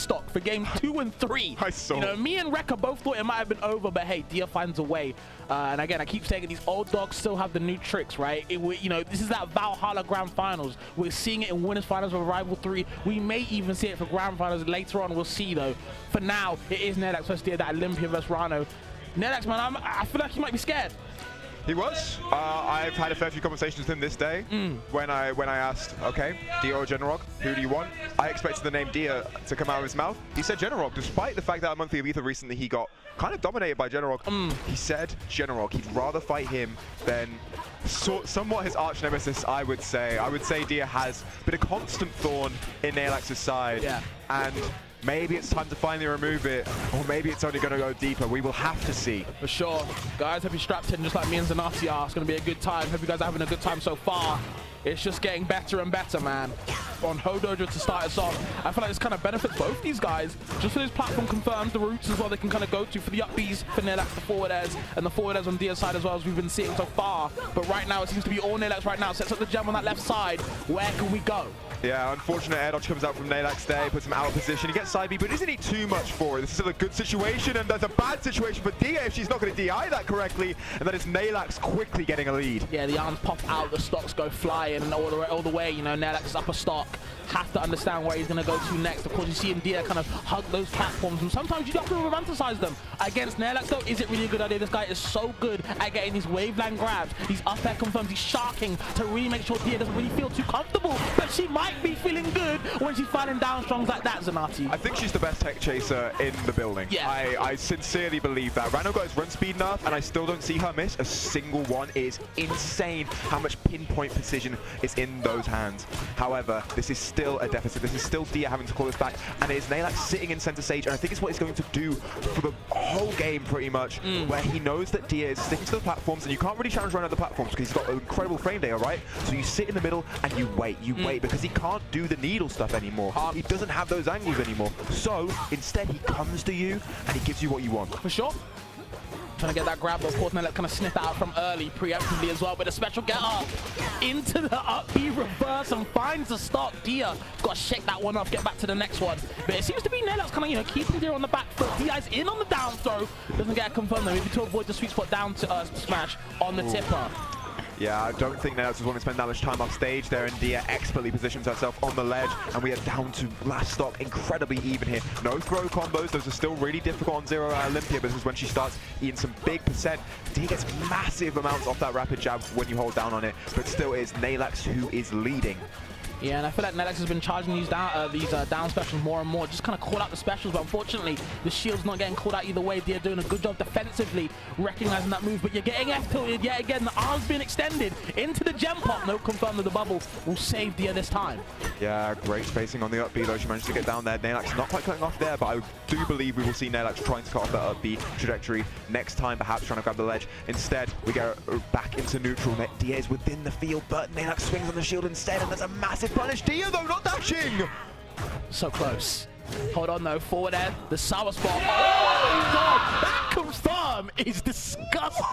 stock for game 2 and 3. I saw. You know, me and Rekka both thought it might have been over, but hey, Dia finds a way. And again, I keep saying it, these old dogs still have the new tricks, right? You know, this is that Valhalla Grand Finals. We're seeing it in Winners Finals with Rival 3. We may even see it for Grand Finals later on. We'll see, though. For now, it is Neylax versus Dia, that Olympia versus Ranno. Neylax, man, I feel like he might be scared. He was. I've had a fair few conversations with him this day. When I asked, okay, Dia or Generog, who do you want? I expected the name Dia to come out of his mouth. He said Generog, despite the fact that at Monthly of Aether recently he got kind of dominated by Generog. He said Generog. He'd rather fight him than somewhat his arch nemesis, I would say. I would say Dia has been a constant thorn in Neylax's side. Yeah. And maybe it's time to finally remove it, or maybe it's only going to go deeper. We will have to see. For sure. Guys, hope you're strapped in just like me and Zanati are. It's going to be a good time. Hope you guys are having a good time so far. It's just getting better and better, man. On Hodojo to start us off, I feel like this kind of benefits both these guys. Just for this platform confirms the routes as well they can kind of go to for the up Bs for Neylax, the forward airs, and the forward airs on Dia's side as well, as we've been seeing so far. But right now, it seems to be all Neylax right now. Sets up the gem on that left side. Where can we go? Yeah, unfortunate air dodge comes out from Neylax there, puts him out of position. He gets side B, but isn't he too much for it? This is still a good situation, and there's a bad situation for Dia if she's not going to DI that correctly, and then it's Neylax quickly getting a lead. Yeah, the arms pop out, the stocks go flying, and all the way, you know, Neylax is up a stock. Have to understand where he's going to go to next. Of course, you see him Dia kind of hug those platforms, and sometimes you have to romanticize them. Against Neylax, though, is it really a good idea? This guy is so good at getting these waveland grabs. These up air confirms, he's sharking to really make sure Dia doesn't really feel too comfortable, but she might be feeling good when she's fighting down strongs like that, Zanati. I think she's the best tech chaser in the building. Yeah. I sincerely believe that. Ranno got his run speed enough, and I still don't see her miss a single one. It is insane how much pinpoint precision is in those hands. However, this is still a deficit. This is still Dia having to call this back, and it is Neylax sitting in center stage, and I think it's what he's going to do for the whole game pretty much, where he knows that Dia is sticking to the platforms, and you can't really challenge Ranno at the platforms because he's got an incredible frame data, right? So you sit in the middle and you wait, because he can't do the needle stuff anymore. He doesn't have those angles anymore. So instead he comes to you and he gives you what you want. For sure. Trying to get that grab, but of course Neylax kind of sniff out from early, preemptively as well, with a special get up into the up B reverse and finds the stock. Dia got to shake that one off, get back to the next one. But it seems to be Neylax kind of, you know, keeping Dia on the back foot. Dia's in on the down throw, doesn't get confirmed though, maybe to avoid the sweet spot down to smash on the tipper. Yeah, I don't think Neylax was wanting to spend that much time off stage there, and Dia expertly positions herself on the ledge, and we are down to last stock, incredibly even here. No throw combos, those are still really difficult on Zero at Olympia, but this is when she starts eating some big percent. Dia gets massive amounts off that rapid jab when you hold down on it, but still it is Neylax who is leading. Yeah, and I feel like Neylax has been charging these down specials more and more. Just kind of call out the specials, but unfortunately, the shield's not getting called out either way. Dia doing a good job defensively, recognizing that move, but you're getting F-tilted yet again. The arm's being extended into the gem pop. No confirm that the bubble will save Dia this time. Yeah, great spacing on the up B though. She managed to get down there. Neylax not quite cutting off there, but I do believe we will see Neylax trying to cut off that up B trajectory next time, perhaps trying to grab the ledge. Instead, we go back into neutral. Dia is within the field, but Neylax swings on the shield instead, and there's a massive punish. Dia though, not dashing! So close. Hold on though, forward air, the sour spot. Oh god, that confirm is disgusting.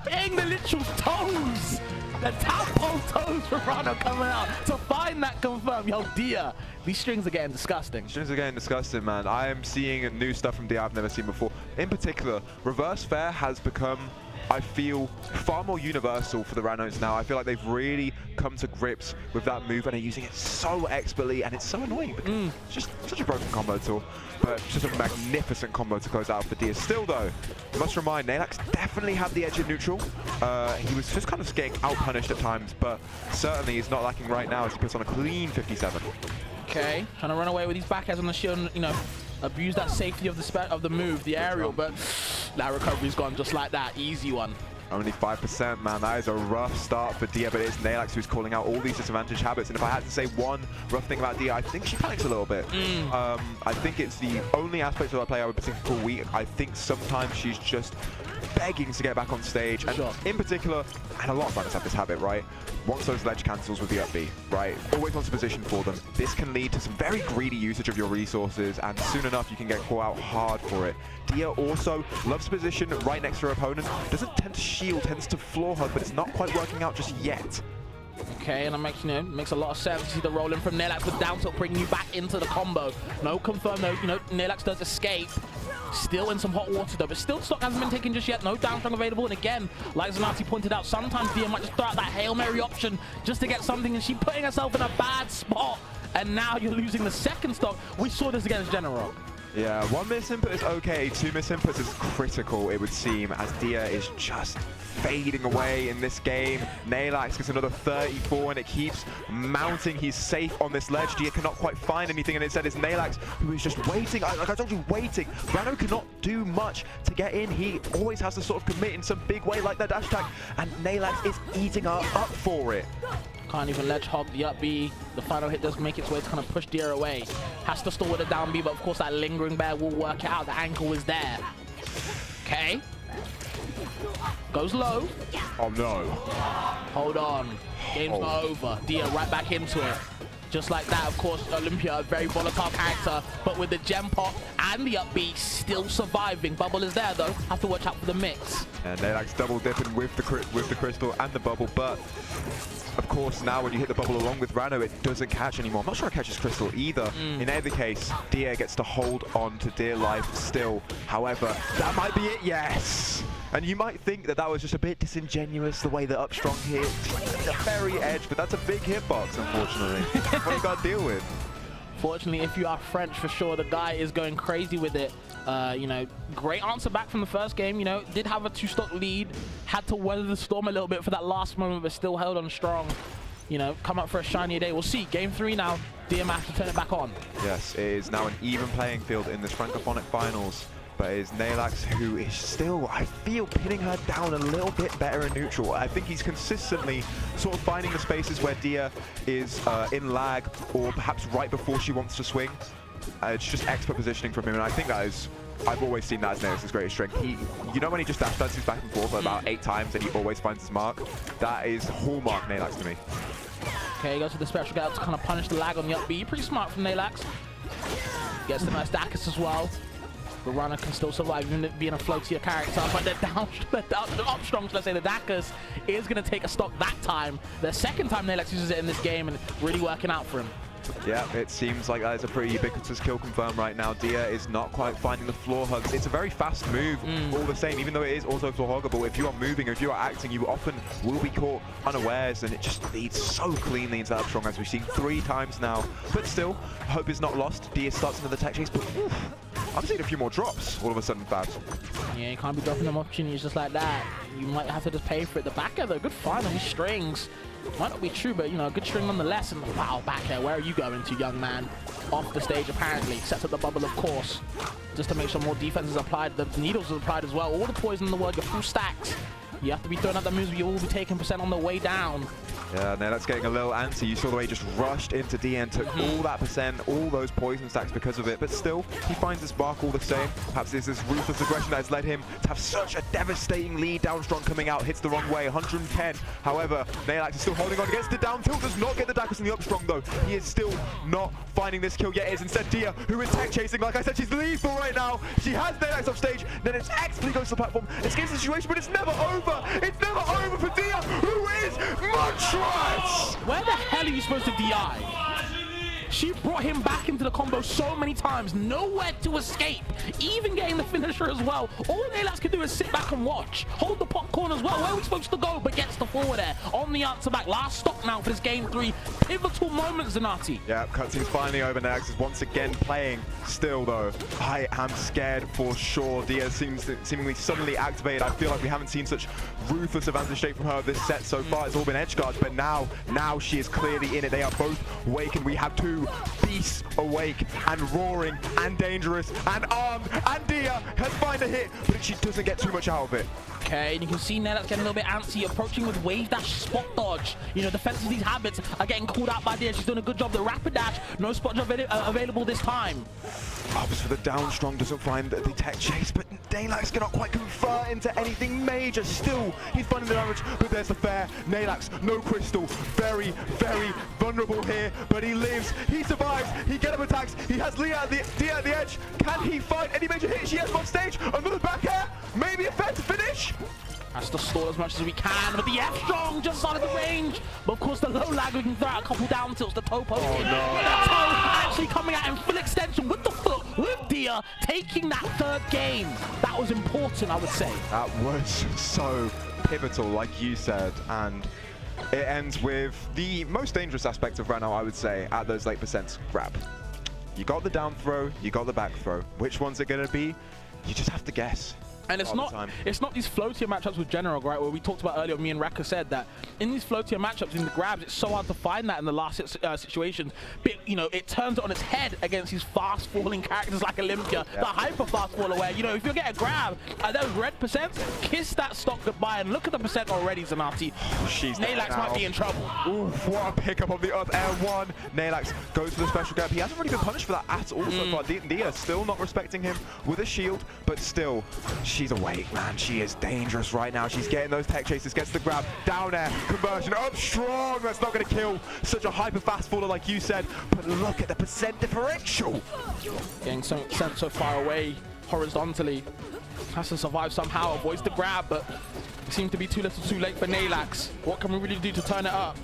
Getting the literal toes. The tadpole toes from Ranno coming out to find that confirm. Yo, Dia, these strings are getting disgusting. Strings are getting disgusting, man. I am seeing new stuff from Dia I've never seen before. In particular, reverse fair has become, I feel, far more universal for the Rannos now. I feel like they've really come to grips with that move and are using it so expertly, and it's so annoying because it's just such a broken combo tool. But just a magnificent combo to close out for Dia. Still though, you must remind, Neylax definitely had the edge in neutral. He was just kind of getting out-punished at times, but certainly he's not lacking right now as he puts on a clean 57. Okay, trying to run away with these back airs on the shield and, you know, abuse that safety of the move, the aerial, but that recovery's gone just like that. Easy one. Only 5%, man. That is a rough start for Dia, but it's Neylax who's calling out all these disadvantage habits. And if I had to say one rough thing about Dia, I think she panics a little bit. I think it's the only aspect of her play I would particularly call weak. I think sometimes she's just begging to get back on stage. And in particular, and a lot of runners have this habit, right? Once those ledge cancels with the up B, right? Always wants to position for them. This can lead to some very greedy usage of your resources, and soon enough you can get caught out hard for it. Dia also loves to position right next to her opponent. Doesn't tend to shield, tends to floor her, but it's not quite working out just yet. Okay, and that makes, makes a lot of sense. You see the roll in from Neylax with down tilt bringing you back into the combo. No confirm, no, Neylax does escape. Still in some hot water though, but still stock hasn't been taken just yet. No down strong available, and again, like Zanati pointed out, sometimes Dia might just throw out that Hail Mary option just to get something, and she's putting herself in a bad spot. And now you're losing the second stock. We saw this against General. Yeah, one miss input is okay, two miss inputs is critical, it would seem, as Dia is just fading away in this game. Neylax gets another 34 and it keeps mounting. He's safe on this ledge. Dia cannot quite find anything, and instead it's Neylax who is just waiting. Like I told you, waiting. Ranno cannot do much to get in. He always has to sort of commit in some big way like that dash attack, and Neylax is eating her up for it. Can't even ledge hog the up B. The final hit does make its way to kind of push Dia away. Has to stall with a down B, but of course that lingering bear will work it out. The ankle is there. Okay. Goes low. Oh no. Hold on. Game's not over. Dia right back into it. Just like that, of course, Olympia, a very volatile character, but with the gem pop and the up B still surviving. Bubble is there though. Have to watch out for the mix. And Neylax double dipping with the crystal and the bubble, but of course, now when you hit the bubble along with Ranno, it doesn't catch anymore. I'm not sure it catches crystal either. In either case, Dia gets to hold on to dear life still. However, that might be it, yes! And you might think that that was just a bit disingenuous, the way that Upstrong hit the very edge, but that's a big hitbox, unfortunately. What you gotta deal with. Fortunately, if you are French, for sure, the guy is going crazy with it. Great answer back from the first game. Did have a 2-stock lead, had to weather the storm a little bit for that last moment, but still held on strong. Come up for a shinier day. We'll see. Game 3 now. Dia might have to turn it back on. Yes, it is now an even playing field in this Francophonic finals. But it is Neylax who is still, I feel, pinning her down a little bit better in neutral. I think he's consistently sort of finding the spaces where Dia is in lag, or perhaps right before she wants to swing. It's just expert positioning from him, and I think that is, I've always seen that as Neylax's greatest strength. When he just dash dances back and forth about 8 times and he always finds his mark, that is hallmark Neylax to me. Okay, he goes to the special get to kind of punish the lag on the up B. Pretty smart from Neylax. Gets the nice Dacus as well. The Ranno can still survive, even being a floatier character, but the Upstrong, let's say the Dacus, is going to take a stock that time. The second time Neylax uses it in this game, and it's really working out for him. Yeah, it seems like that is a pretty ubiquitous kill confirm right now. Dia is not quite finding the floor hugs. It's a very fast move, all the same, even though it is also floor huggable. If you are moving, if you are acting, you often will be caught unawares, and it just leads so cleanly into Upstrong, as we've seen 3 times now. But still, hope is not lost. Dia starts another tech chase, but I'm seeing a few more drops all of a sudden fast. Yeah, you can't be dropping them opportunities just like that. You might have to just pay for it. The back air though, good find on these strings. Might not be true, but a good string nonetheless. And wow, back air, where are you going to, young man? Off the stage apparently. Sets up the bubble, of course, just to make sure more defense is applied. The needles are applied as well. All the poison in the world, your full stacks. You have to be throwing out the moves, but you will be taking % on the way down. Yeah, now that's getting a little antsy. You saw the way he just rushed into D and took all that %, all those poison stacks because of it. But still, he finds his spark all the same. Perhaps it's this ruthless aggression that has led him to have such a devastating lead. Down strong coming out, hits the wrong way, 110. However, Neylax is still holding on against the down tilt. Does not get the Dacus in the up strong though. He is still not finding this kill yet. It is instead Dia, who is tech chasing. Like I said, she's lethal right now. She has Neylax off stage. Then it's expertly goes to the platform, escapes the situation, but it's never over. It's never over for Dia, who is Montrose. Where the hell are you supposed to DI? She brought him back into the combo so many times, nowhere to escape, even getting the finisher as well. All Neylax can do is sit back and watch, hold the popcorn as well. Where are we supposed to go? But gets the forward air on the answer back. Last stop now for this game 3. Pivotal moment, Zanati. Yeah, cutscene's finally over. Neylax is once again playing. Still though, I am scared for sure. Dia seems seemingly suddenly activated. I feel like we haven't seen such ruthless advantage state from her this set so far. It's all been edge guards, but now she is clearly in it. They are both awake, and we have 2 beasts awake and roaring and dangerous and armed, and Dia has found a hit, but she doesn't get too much out of it. Okay, and you can see Neylax getting a little bit antsy, approaching with wave dash, spot dodge. Defenses, these habits are getting called out by Dia. She's doing a good job. The rapid dash, no spot dodge available this time. Opts for the down strong, doesn't find the tech chase, but Neylax cannot quite convert into anything major. Still, he's finding the damage, but there's the fair. Neylax, no crystal, very, very vulnerable here, but he lives, he survives, he gets up attacks, he has Dia at the edge. Can he find any major hit? She has on stage, another back air, maybe a fair to finish. Has to stall as much as we can, but the F strong just out of the range. But of course, the low lag, we can throw out a couple down tilts. The toe poking. Oh, no. The toe actually coming out in full extension with the foot, with Dia taking that third game. That was important, I would say. That was so pivotal, like you said, and it ends with the most dangerous aspect of Ranno, I would say, at those late percents. Grab. You got the down throw, you got the back throw. Which one's it going to be? You just have to guess. And it's not these floatier matchups with General, right, where we talked about earlier, me and Raka said that in these floatier matchups, in the grabs, it's so hard to find that in the last situations. But, you know, it turns it on its head against these fast-falling characters like Olympia, the hyper-fast faller, where, you know, if you get a grab at those red percents, kiss that stock goodbye, and look at the percent already, Zanati. Neylax might be in trouble. Oof, what a pickup of the up air one. Neylax goes for the special grab. He hasn't really been punished for that at all so far. Dia still not respecting him with a shield, but still, she's awake, man. She is dangerous right now. She's getting those tech chases, gets the grab, down air, conversion, up strong. That's not going to kill such a hyper fast faller like you said, but look at the percent differential. Getting sent so far away horizontally. Has to survive somehow, avoids the grab, but it seems to be too little too late for Neylax. What can we really do to turn it up?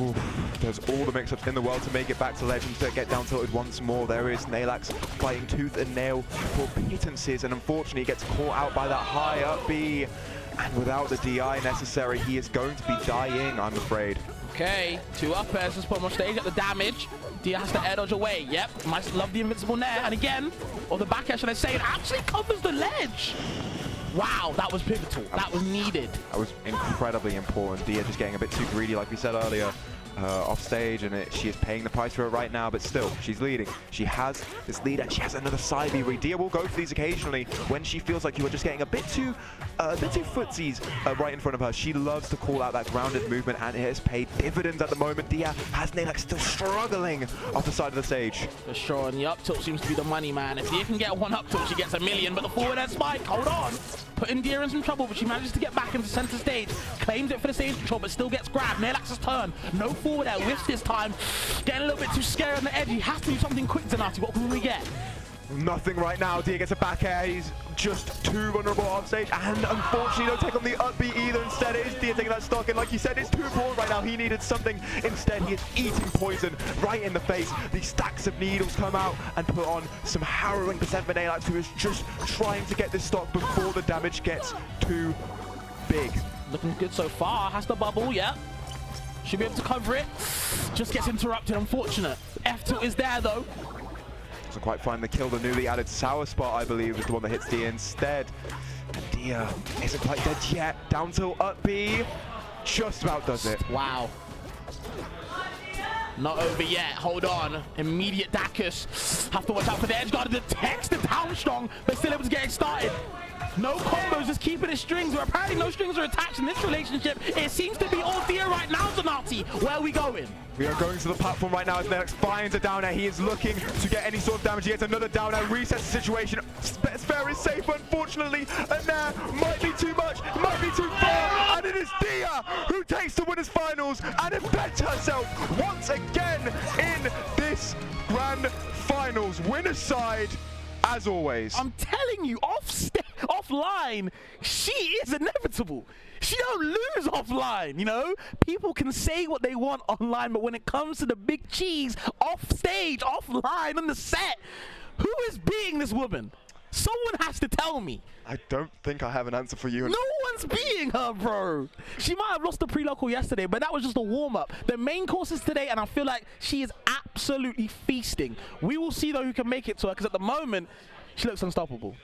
Oof, there's all the mix-ups in the world to make it back to Legends, to get down tilted once more. There is Neylax fighting tooth and nail for pittances, and unfortunately he gets caught out by that high up B. And without the DI necessary, he is going to be dying, I'm afraid. Okay, 2 up airs, just put him on stage at the damage. Dia has to air dodge away. Yep, might love the invincible nair. And again, or the back air, should I say, it actually covers the ledge. Wow, that was pivotal. That was needed. That was incredibly important. Dia just getting a bit too greedy, like we said earlier, off stage, and she is paying the price for it right now, but still, she's leading. She has this lead, and she has another side B read. Dia will go for these occasionally when she feels like you are just getting a bit too footsies right in front of her. She loves to call out that grounded movement, and it has paid dividends at the moment. Dia has Neylax still struggling off the side of the stage. For sure, and the up tilt seems to be the money, man. If Dia can get one up tilt, she gets $1 million, but the forward air spike, hold on. Putting Dia in some trouble, but she manages to get back into center stage, claims it for the stage control, but still gets grabbed. Neylax's turn, no forward air, whiffs this time, getting a little bit too scary on the edge. He has to do something quick, Zanati. What can we get? Nothing right now. Dia gets a back air. He's just too vulnerable off stage, and unfortunately don't take on the up B either. Instead, it is Dia taking that stock, and like you said, it's too important right now. He needed something. Instead, he is eating poison right in the face. The stacks of needles come out and put on some harrowing percent for Neylax, who is just trying to get this stock before the damage gets too big. Looking good so far. Has the bubble, yeah. Should be able to cover it. Just gets interrupted, unfortunate. F tilt is there though. Doesn't quite find the kill. The newly added sour spot, I believe, is the one that hits Dia instead. And Dia isn't quite dead yet. Down till up B. Just about does it. Wow. Not over yet. Hold on. Immediate Dacus. Have to watch out for the edge guard. The text the down strong, but still able to get it started. No combos, just keeping his strings. Where apparently no strings are attached in this relationship. It seems to be all Dia right now, Zanati. Where are we going? We are going to the platform right now as Neylax finds a down air. He is looking to get any sort of damage. He gets another down air, resets the situation. Spare is safe, unfortunately. And there might be too much, might be too far. And it is Dia who takes the winners finals and embeds herself once again in this grand finals. Winner's side, as always. I'm telling you, offline, she is inevitable. She don't lose offline, you know? People can say what they want online, but when it comes to the big cheese, off stage, offline, on the set, who is being this woman? Someone has to tell me. I don't think I have an answer for you. No one's beating her, bro. She might have lost the pre-local yesterday, but that was just a warm-up. The main course is today, and I feel like she is absolutely feasting. We will see, though, who can make it to her, because at the moment, she looks unstoppable.